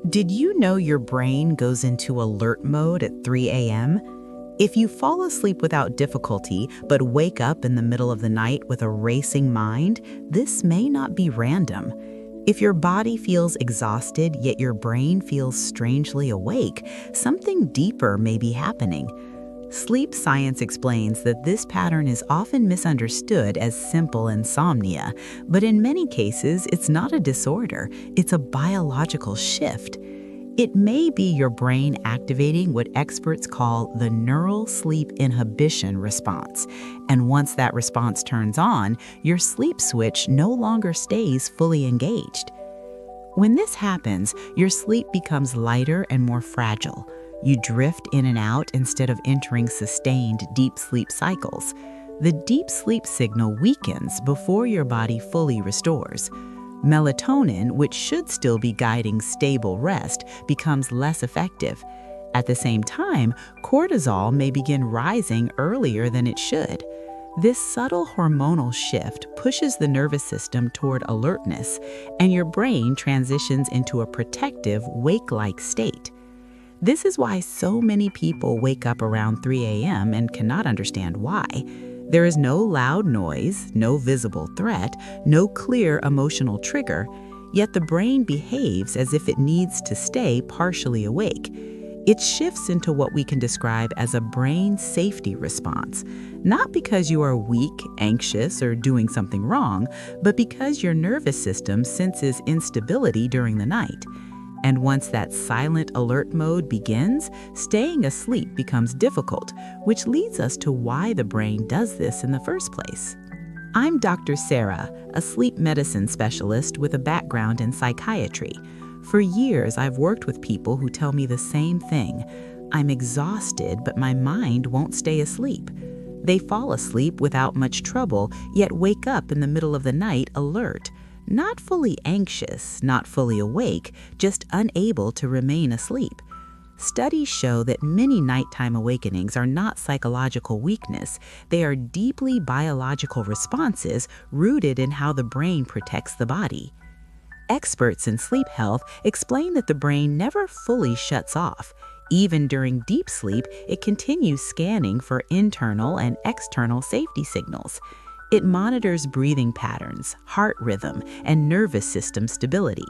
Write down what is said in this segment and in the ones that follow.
Did you know your brain goes into alert mode at 3 a.m.? If you fall asleep without difficulty but wake up in the middle of the night with a racing mind, this may not be random. If your body feels exhausted yet your brain feels strangely awake, something deeper may be happening. Sleep science explains that this pattern is often misunderstood as simple insomnia, but in many cases, it's not a disorder, it's a biological shift. It may be your brain activating what experts call the Neural Sleep Inhibition Response, and once that response turns on, your sleep switch no longer stays fully engaged. When this happens, your sleep becomes lighter and more fragile. You drift in and out instead of entering sustained deep sleep cycles. The deep sleep signal weakens before your body fully restores. Melatonin, which should still be guiding stable rest, becomes less effective. At the same time, cortisol may begin rising earlier than it should. This subtle hormonal shift pushes the nervous system toward alertness, and your brain transitions into a protective, wake-like state. This is why so many people wake up around 3 a.m. and cannot understand why. There is no loud noise, no visible threat, no clear emotional trigger, yet the brain behaves as if it needs to stay partially awake. It shifts into what we can describe as a brain safety response, not because you are weak, anxious, or doing something wrong, but because your nervous system senses instability during the night. And once that silent alert mode begins, staying asleep becomes difficult, which leads us to why the brain does this in the first place. I'm Dr. Sarah, a sleep medicine specialist with a background in psychiatry. For years, I've worked with people who tell me the same thing. I'm exhausted, but my mind won't stay asleep. They fall asleep without much trouble, yet wake up in the middle of the night alert. Not fully anxious, not fully awake, just unable to remain asleep. Studies show that many nighttime awakenings are not psychological weakness. They are deeply biological responses rooted in how the brain protects the body. Experts in sleep health explain that the brain never fully shuts off. Even during deep sleep, it continues scanning for internal and external safety signals. It monitors breathing patterns, heart rhythm, and nervous system stability.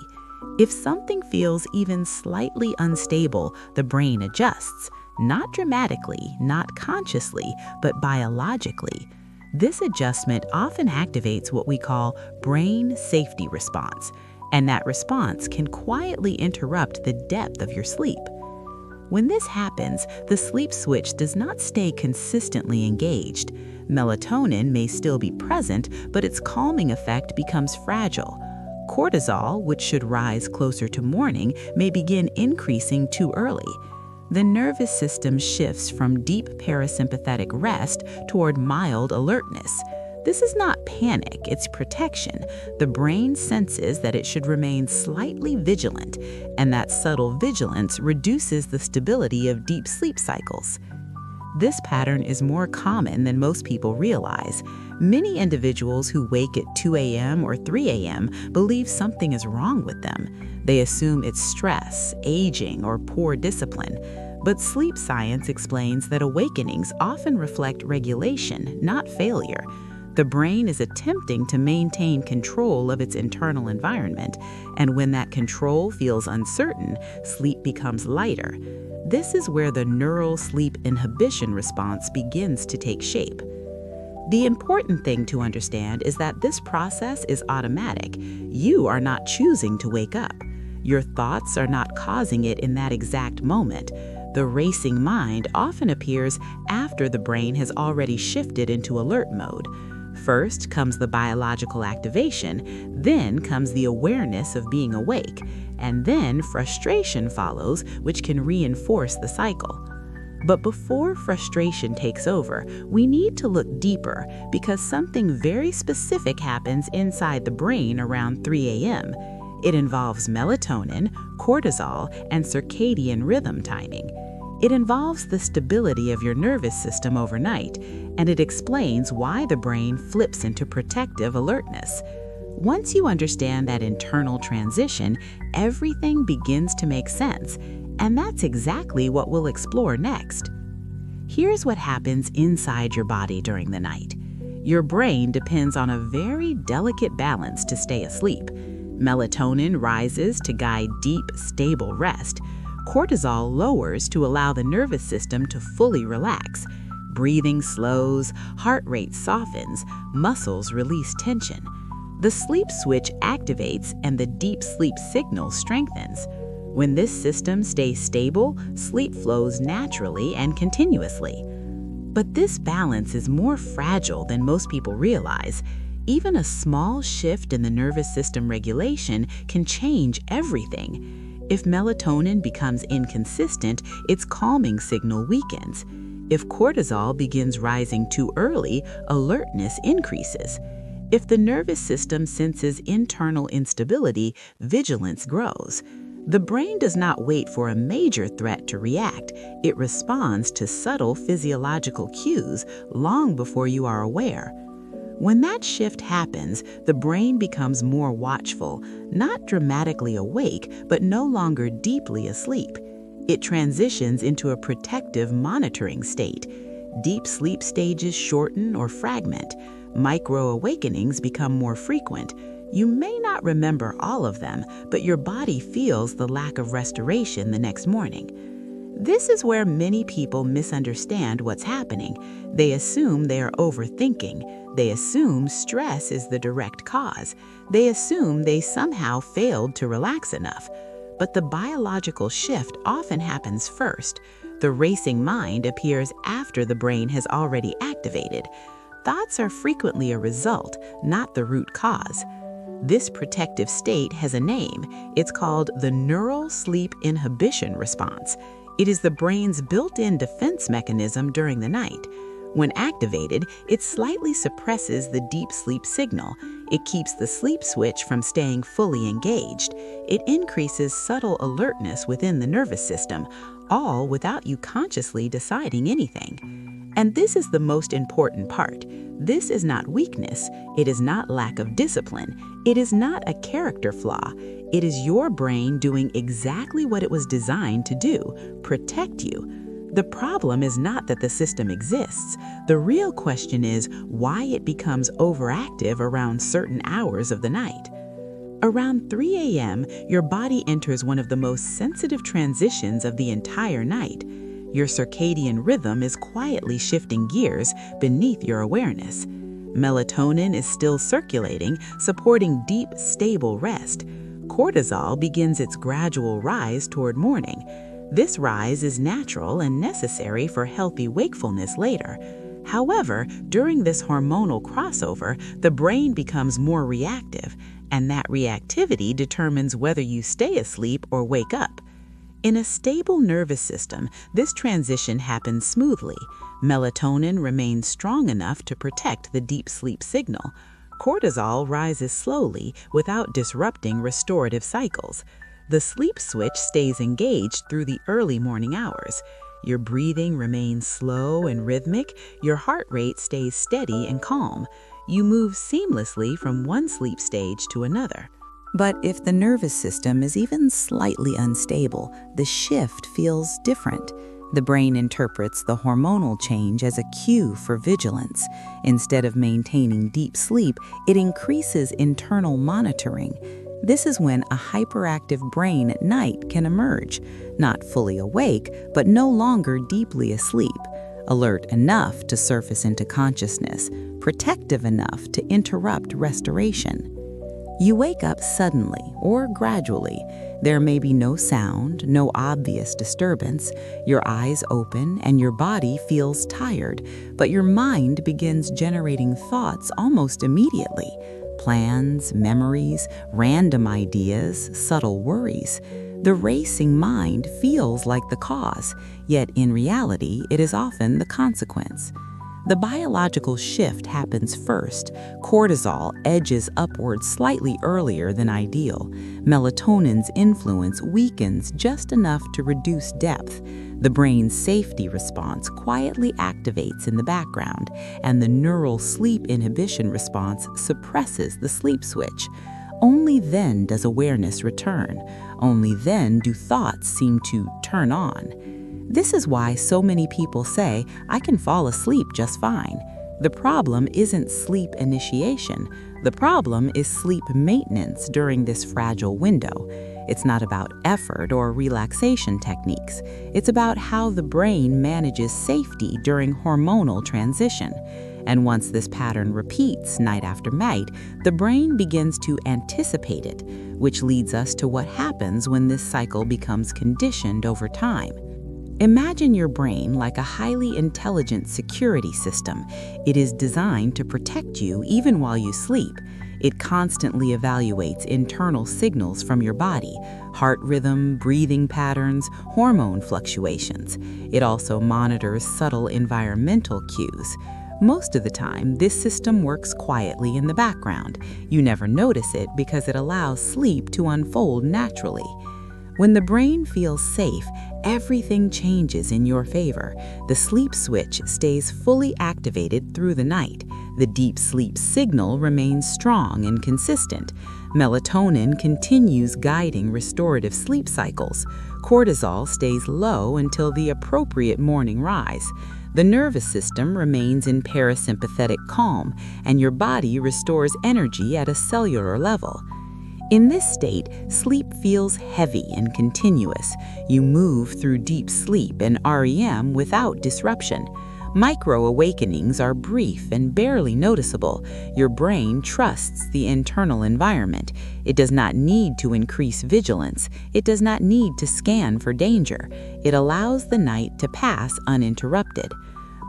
If something feels even slightly unstable, the brain adjusts, not dramatically, not consciously, but biologically. This adjustment often activates what we call brain safety response, and that response can quietly interrupt the depth of your sleep. When this happens, the sleep switch does not stay consistently engaged. Melatonin may still be present, but its calming effect becomes fragile. Cortisol, which should rise closer to morning, may begin increasing too early. The nervous system shifts from deep parasympathetic rest toward mild alertness. This is not panic, it's protection. The brain senses that it should remain slightly vigilant, and that subtle vigilance reduces the stability of deep sleep cycles. This pattern is more common than most people realize. Many individuals who wake at 2 a.m. or 3 a.m. believe something is wrong with them. They assume it's stress, aging, or poor discipline. But sleep science explains that awakenings often reflect regulation, not failure. The brain is attempting to maintain control of its internal environment, and when that control feels uncertain, sleep becomes lighter. This is where the neural sleep inhibition response begins to take shape. The important thing to understand is that this process is automatic. You are not choosing to wake up. Your thoughts are not causing it in that exact moment. The racing mind often appears after the brain has already shifted into alert mode. First comes the biological activation, then comes the awareness of being awake, and then frustration follows, which can reinforce the cycle. But before frustration takes over, we need to look deeper because something very specific happens inside the brain around 3 a.m. It involves melatonin, cortisol, and circadian rhythm timing. It involves the stability of your nervous system overnight, and it explains why the brain flips into protective alertness. Once you understand that internal transition, everything begins to make sense, and that's exactly what we'll explore next. Here's what happens inside your body during the night. Your brain depends on a very delicate balance to stay asleep. Melatonin rises to guide deep, stable rest. Cortisol lowers to allow the nervous system to fully relax. Breathing slows, heart rate softens, muscles release tension. The sleep switch activates and the deep sleep signal strengthens. When this system stays stable, sleep flows naturally and continuously. But this balance is more fragile than most people realize. Even a small shift in the nervous system regulation can change everything. If melatonin becomes inconsistent, its calming signal weakens. If cortisol begins rising too early, alertness increases. If the nervous system senses internal instability, vigilance grows. The brain does not wait for a major threat to react. It responds to subtle physiological cues long before you are aware. When that shift happens, the brain becomes more watchful, not dramatically awake, but no longer deeply asleep. It transitions into a protective monitoring state. Deep sleep stages shorten or fragment. Micro-awakenings become more frequent. You may not remember all of them, but your body feels the lack of restoration the next morning. This is where many people misunderstand what's happening. They assume they are overthinking. They assume stress is the direct cause. They assume they somehow failed to relax enough. But the biological shift often happens first. The racing mind appears after the brain has already activated. Thoughts are frequently a result, not the root cause. This protective state has a name. It's called the Neural Sleep Inhibition Response. It is the brain's built-in defense mechanism during the night. When activated, it slightly suppresses the deep sleep signal. It keeps the sleep switch from staying fully engaged. It increases subtle alertness within the nervous system, all without you consciously deciding anything. And this is the most important part. This is not weakness. It is not lack of discipline. It is not a character flaw. It is your brain doing exactly what it was designed to do: protect you. The problem is not that the system exists. The real question is why it becomes overactive around certain hours of the night. Around 3 a.m., your body enters one of the most sensitive transitions of the entire night. Your circadian rhythm is quietly shifting gears beneath your awareness. Melatonin is still circulating, supporting deep, stable rest. Cortisol begins its gradual rise toward morning. This rise is natural and necessary for healthy wakefulness later. However, during this hormonal crossover, the brain becomes more reactive, and that reactivity determines whether you stay asleep or wake up. In a stable nervous system, this transition happens smoothly. Melatonin remains strong enough to protect the deep sleep signal. Cortisol rises slowly without disrupting restorative cycles. The sleep switch stays engaged through the early morning hours. Your breathing remains slow and rhythmic. Your heart rate stays steady and calm. You move seamlessly from one sleep stage to another. But if the nervous system is even slightly unstable, the shift feels different. The brain interprets the hormonal change as a cue for vigilance. Instead of maintaining deep sleep, it increases internal monitoring. This is when a hyperactive brain at night can emerge, not fully awake, but no longer deeply asleep, alert enough to surface into consciousness, protective enough to interrupt restoration. You wake up suddenly or gradually. There may be no sound, no obvious disturbance. Your eyes open and your body feels tired, but your mind begins generating thoughts almost immediately. Plans, memories, random ideas, subtle worries. The racing mind feels like the cause, yet in reality, it is often the consequence. The biological shift happens first. Cortisol edges upward slightly earlier than ideal. Melatonin's influence weakens just enough to reduce depth. The brain's safety response quietly activates in the background, and the neural sleep inhibition response suppresses the sleep switch. Only then does awareness return. Only then do thoughts seem to turn on. This is why so many people say, "I can fall asleep just fine." The problem isn't sleep initiation. The problem is sleep maintenance during this fragile window. It's not about effort or relaxation techniques. It's about how the brain manages safety during hormonal transition. And once this pattern repeats night after night, the brain begins to anticipate it, which leads us to what happens when this cycle becomes conditioned over time. Imagine your brain like a highly intelligent security system. It is designed to protect you even while you sleep. It constantly evaluates internal signals from your body, heart rhythm, breathing patterns, hormone fluctuations. It also monitors subtle environmental cues. Most of the time, this system works quietly in the background. You never notice it because it allows sleep to unfold naturally. When the brain feels safe, everything changes in your favor. The sleep switch stays fully activated through the night. The deep sleep signal remains strong and consistent. Melatonin continues guiding restorative sleep cycles. Cortisol stays low until the appropriate morning rise. The nervous system remains in parasympathetic calm, and your body restores energy at a cellular level. In this state, sleep feels heavy and continuous. You move through deep sleep and REM without disruption. Micro-awakenings are brief and barely noticeable. Your brain trusts the internal environment. It does not need to increase vigilance. It does not need to scan for danger. It allows the night to pass uninterrupted.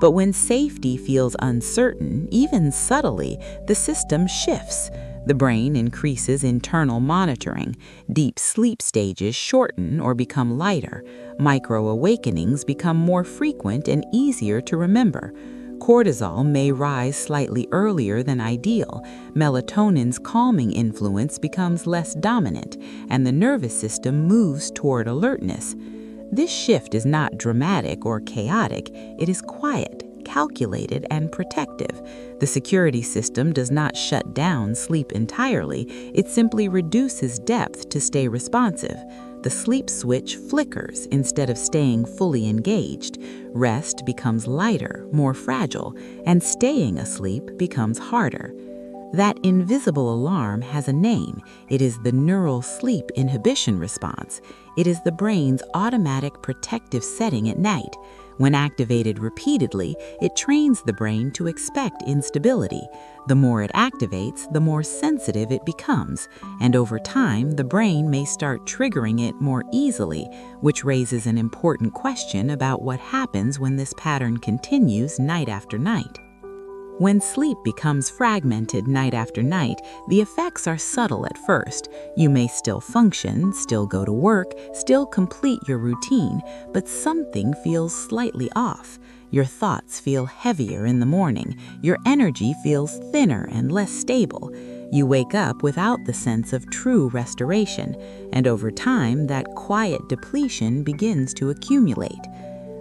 But when safety feels uncertain, even subtly, the system shifts. The brain increases internal monitoring. Deep sleep stages shorten or become lighter. Micro-awakenings become more frequent and easier to remember. Cortisol may rise slightly earlier than ideal. Melatonin's calming influence becomes less dominant, and the nervous system moves toward alertness. This shift is not dramatic or chaotic. It is quiet, calculated, and protective. The security system does not shut down sleep entirely. It simply reduces depth to stay responsive. The sleep switch flickers instead of staying fully engaged. Rest becomes lighter, more fragile, and staying asleep becomes harder. That invisible alarm has a name. It is the Neural Sleep Inhibition Response. It is the brain's automatic protective setting at night. When activated repeatedly, it trains the brain to expect instability. The more it activates, the more sensitive it becomes, and over time, the brain may start triggering it more easily, which raises an important question about what happens when this pattern continues night after night. When sleep becomes fragmented night after night, the effects are subtle at first. You may still function, still go to work, still complete your routine, but something feels slightly off. Your thoughts feel heavier in the morning. Your energy feels thinner and less stable. You wake up without the sense of true restoration, and over time, that quiet depletion begins to accumulate.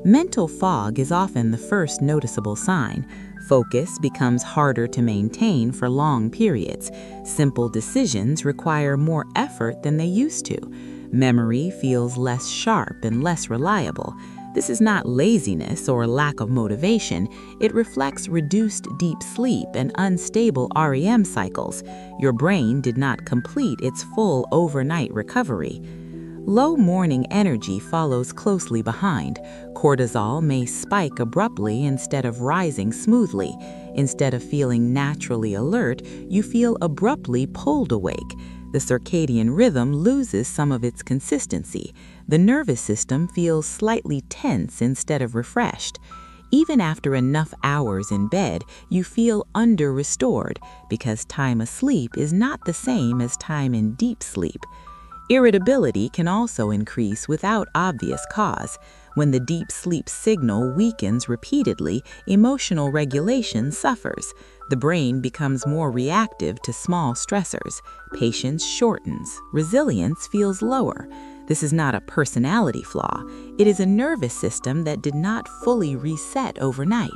Mental fog is often the first noticeable sign. Focus becomes harder to maintain for long periods. Simple decisions require more effort than they used to. Memory feels less sharp and less reliable. This is not laziness or lack of motivation. It reflects reduced deep sleep and unstable REM cycles. Your brain did not complete its full overnight recovery. Low morning energy follows closely behind. Cortisol may spike abruptly instead of rising smoothly. Instead of feeling naturally alert, you feel abruptly pulled awake. The circadian rhythm loses some of its consistency. The nervous system feels slightly tense instead of refreshed. Even after enough hours in bed, you feel under-restored because time asleep is not the same as time in deep sleep. Irritability can also increase without obvious cause. When the deep sleep signal weakens repeatedly, emotional regulation suffers. The brain becomes more reactive to small stressors. Patience shortens. Resilience feels lower. This is not a personality flaw. It is a nervous system that did not fully reset overnight.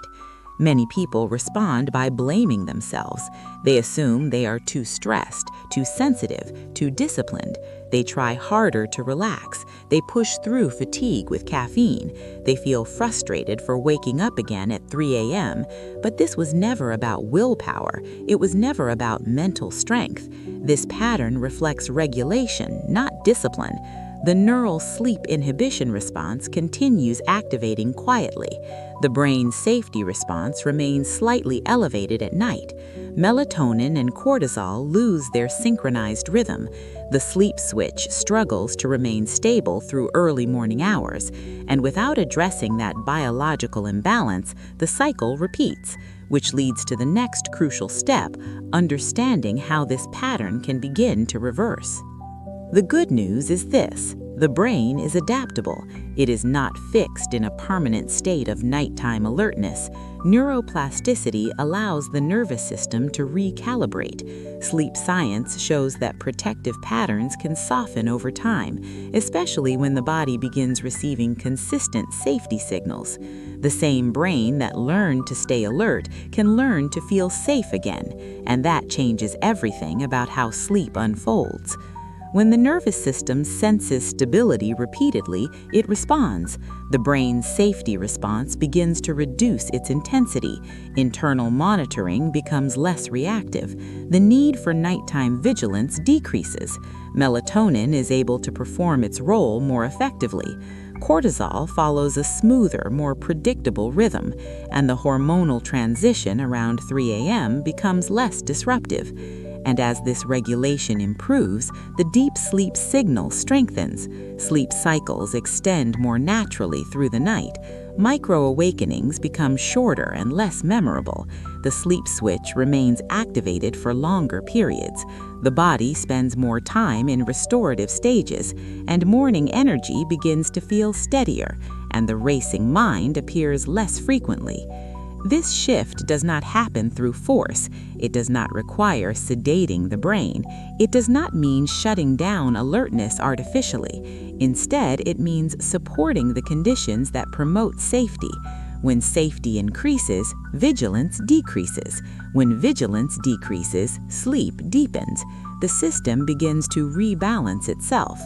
Many people respond by blaming themselves. They assume they are too stressed, too sensitive, too disciplined. They try harder to relax. They push through fatigue with caffeine. They feel frustrated for waking up again at 3 a.m. But this was never about willpower. It was never about mental strength. This pattern reflects regulation, not discipline. The neural sleep inhibition response continues activating quietly. The brain's safety response remains slightly elevated at night. Melatonin and cortisol lose their synchronized rhythm. The sleep switch struggles to remain stable through early morning hours, and without addressing that biological imbalance, the cycle repeats, which leads to the next crucial step, understanding how this pattern can begin to reverse. The good news is this: the brain is adaptable. It is not fixed in a permanent state of nighttime alertness. Neuroplasticity allows the nervous system to recalibrate. Sleep science shows that protective patterns can soften over time, especially when the body begins receiving consistent safety signals. The same brain that learned to stay alert can learn to feel safe again, and that changes everything about how sleep unfolds. When the nervous system senses stability repeatedly, it responds. The brain's safety response begins to reduce its intensity. Internal monitoring becomes less reactive. The need for nighttime vigilance decreases. Melatonin is able to perform its role more effectively. Cortisol follows a smoother, more predictable rhythm, and the hormonal transition around 3 a.m. becomes less disruptive. And as this regulation improves, the deep sleep signal strengthens. Sleep cycles extend more naturally through the night. Micro-awakenings become shorter and less memorable. The sleep switch remains activated for longer periods. The body spends more time in restorative stages, and morning energy begins to feel steadier, and the racing mind appears less frequently. This shift does not happen through force. It does not require sedating the brain. It does not mean shutting down alertness artificially. Instead, it means supporting the conditions that promote safety. When safety increases, vigilance decreases. When vigilance decreases, sleep deepens. The system begins to rebalance itself.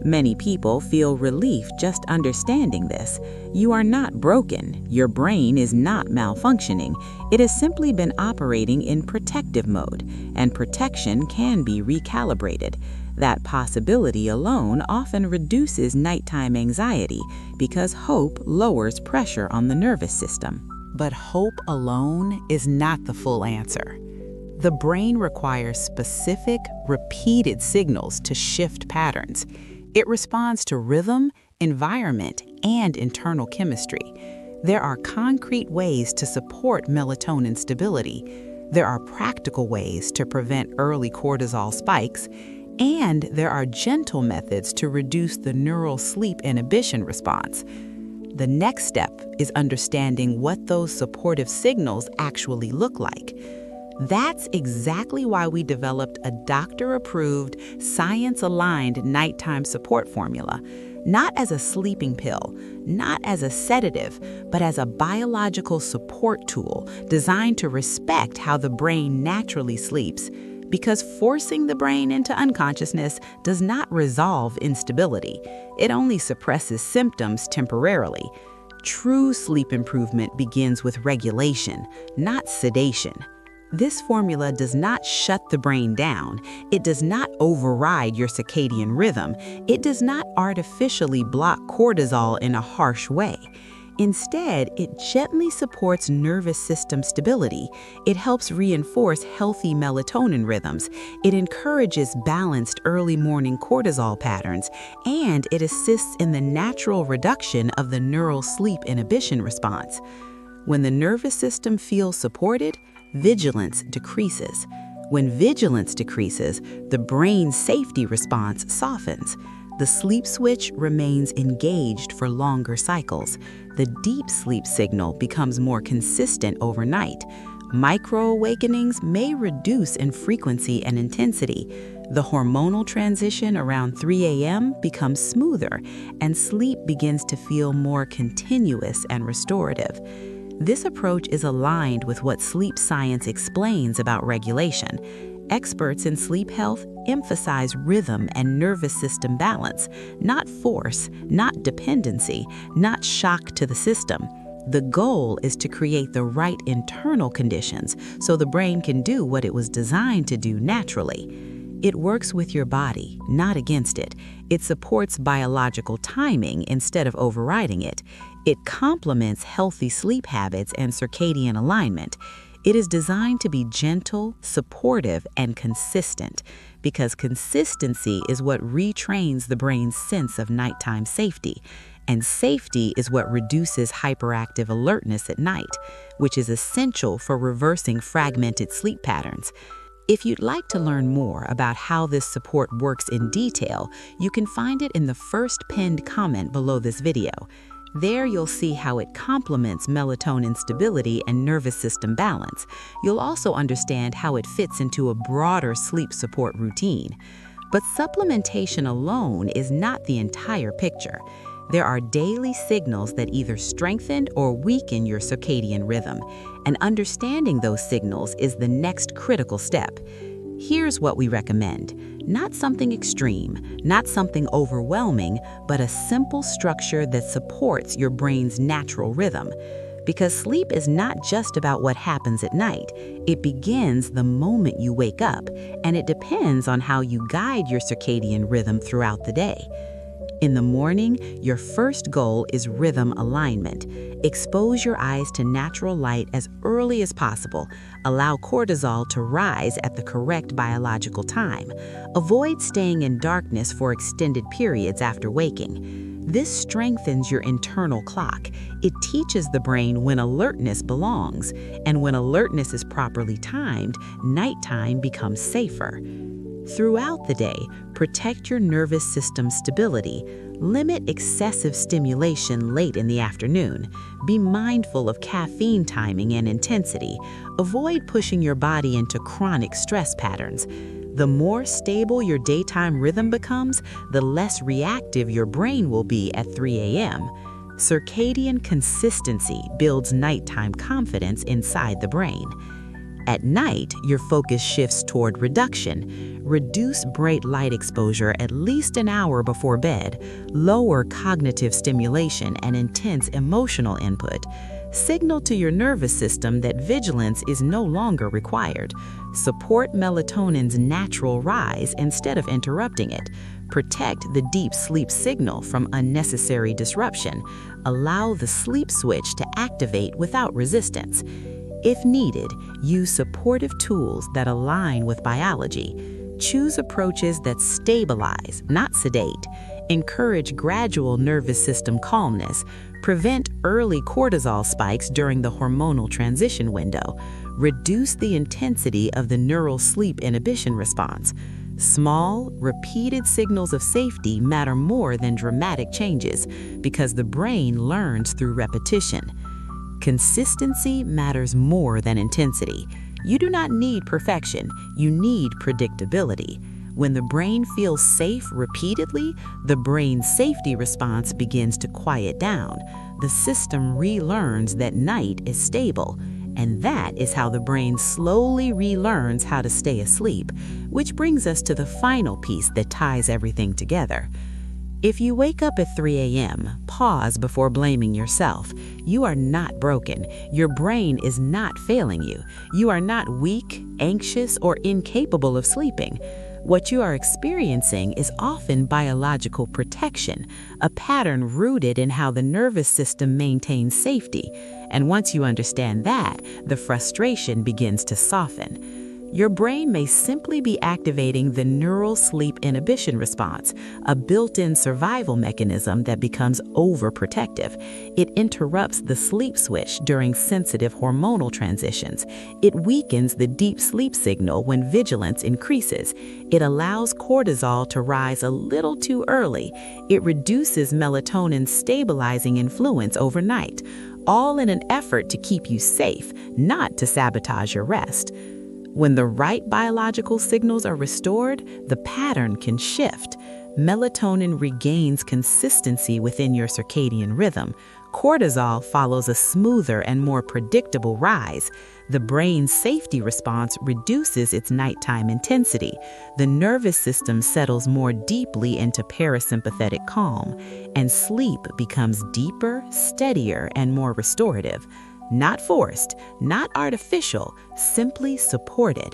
Many people feel relief just understanding this. You are not broken. Your brain is not malfunctioning. It has simply been operating in protective mode, and protection can be recalibrated. That possibility alone often reduces nighttime anxiety because hope lowers pressure on the nervous system. But hope alone is not the full answer. The brain requires specific, repeated signals to shift patterns. It responds to rhythm, environment, and internal chemistry. There are concrete ways to support melatonin stability. There are practical ways to prevent early cortisol spikes, and there are gentle methods to reduce the neural sleep inhibition response. The next step is understanding what those supportive signals actually look like. That's exactly why we developed a doctor-approved, science-aligned nighttime support formula, not as a sleeping pill, not as a sedative, but as a biological support tool designed to respect how the brain naturally sleeps. Because forcing the brain into unconsciousness does not resolve instability. It only suppresses symptoms temporarily. True sleep improvement begins with regulation, not sedation. This formula does not shut the brain down. It does not override your circadian rhythm. It does not artificially block cortisol in a harsh way. Instead, it gently supports nervous system stability. It helps reinforce healthy melatonin rhythms. It encourages balanced early morning cortisol patterns, and it assists in the natural reduction of the neural sleep inhibition response. When the nervous system feels supported, vigilance decreases. When vigilance decreases, the brain's safety response softens. The sleep switch remains engaged for longer cycles. The deep sleep signal becomes more consistent overnight. Micro-awakenings may reduce in frequency and intensity. The hormonal transition around 3 a.m. becomes smoother, and sleep begins to feel more continuous and restorative. This approach is aligned with what sleep science explains about regulation. Experts in sleep health emphasize rhythm and nervous system balance, not force, not dependency, not shock to the system. The goal is to create the right internal conditions so the brain can do what it was designed to do naturally. It works with your body, not against it. It supports biological timing instead of overriding it. It complements healthy sleep habits and circadian alignment. It is designed to be gentle, supportive, and consistent, because consistency is what retrains the brain's sense of nighttime safety, and safety is what reduces hyperactive alertness at night, which is essential for reversing fragmented sleep patterns. If you'd like to learn more about how this support works in detail, you can find it in the first pinned comment below this video. There you'll see how it complements melatonin stability and nervous system balance. You'll also understand how it fits into a broader sleep support routine. But supplementation alone is not the entire picture. There are daily signals that either strengthen or weaken your circadian rhythm, and understanding those signals is the next critical step. Here's what we recommend. Not something extreme, not something overwhelming, but a simple structure that supports your brain's natural rhythm. Because sleep is not just about what happens at night. It begins the moment you wake up, and it depends on how you guide your circadian rhythm throughout the day. In the morning, your first goal is rhythm alignment. Expose your eyes to natural light as early as possible. Allow cortisol to rise at the correct biological time. Avoid staying in darkness for extended periods after waking. This strengthens your internal clock. It teaches the brain when alertness belongs, and when alertness is properly timed, nighttime becomes safer. Throughout the day, protect your nervous system stability. Limit excessive stimulation late in the afternoon. Be mindful of caffeine timing and intensity. Avoid pushing your body into chronic stress patterns. The more stable your daytime rhythm becomes, the less reactive your brain will be at 3 a.m. Circadian consistency builds nighttime confidence inside the brain. At night, your focus shifts toward reduction. Reduce bright light exposure at least an hour before bed. Lower cognitive stimulation and intense emotional input. Signal to your nervous system that vigilance is no longer required. Support melatonin's natural rise instead of interrupting it. Protect the deep sleep signal from unnecessary disruption. Allow the sleep switch to activate without resistance. If needed, use supportive tools that align with biology. Choose approaches that stabilize, not sedate. Encourage gradual nervous system calmness. Prevent early cortisol spikes during the hormonal transition window. Reduce the intensity of the Neural Sleep Inhibition Response. Small, repeated signals of safety matter more than dramatic changes, because the brain learns through repetition. Consistency matters more than intensity. You do not need perfection, you need predictability. When the brain feels safe repeatedly, the brain's safety response begins to quiet down. The system relearns that night is stable, and that is how the brain slowly relearns how to stay asleep, which brings us to the final piece that ties everything together. If you wake up at 3 a.m., pause before blaming yourself. You are not broken. Your brain is not failing you. You are not weak, anxious, or incapable of sleeping. What you are experiencing is often biological protection, a pattern rooted in how the nervous system maintains safety. And once you understand that, the frustration begins to soften. Your brain may simply be activating the Neural Sleep Inhibition Response, a built-in survival mechanism that becomes overprotective. It interrupts the sleep switch during sensitive hormonal transitions. It weakens the deep sleep signal when vigilance increases. It allows cortisol to rise a little too early. It reduces melatonin's stabilizing influence overnight, all in an effort to keep you safe, not to sabotage your rest. When the right biological signals are restored, the pattern can shift. Melatonin regains consistency within your circadian rhythm. Cortisol follows a smoother and more predictable rise. The brain's safety response reduces its nighttime intensity. The nervous system settles more deeply into parasympathetic calm, and sleep becomes deeper, steadier, and more restorative. Not forced, not artificial, simply supported.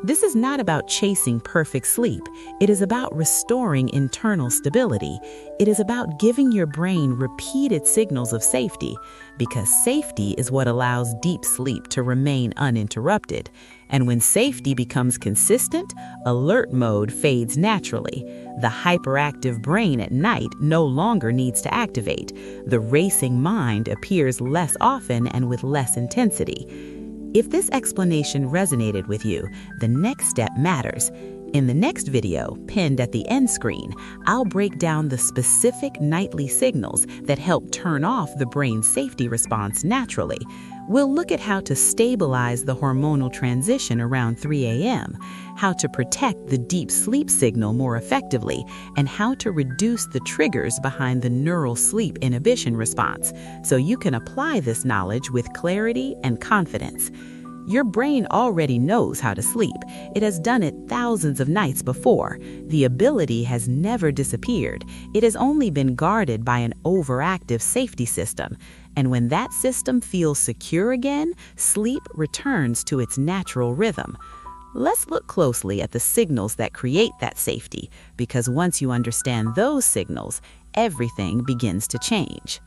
This is not about chasing perfect sleep. It is about restoring internal stability. It is about giving your brain repeated signals of safety, because safety is what allows deep sleep to remain uninterrupted. And when safety becomes consistent, alert mode fades naturally. The hyperactive brain at night no longer needs to activate. The racing mind appears less often and with less intensity. If this explanation resonated with you, the next step matters. In the next video, pinned at the end screen, I'll break down the specific nightly signals that help turn off the brain's safety response naturally. We'll look at how to stabilize the hormonal transition around 3 a.m., how to protect the deep sleep signal more effectively, and how to reduce the triggers behind the neural sleep inhibition response, so you can apply this knowledge with clarity and confidence. Your brain already knows how to sleep. It has done it thousands of nights before. The ability has never disappeared. It has only been guarded by an overactive safety system. And when that system feels secure again, sleep returns to its natural rhythm. Let's look closely at the signals that create that safety, because once you understand those signals, everything begins to change.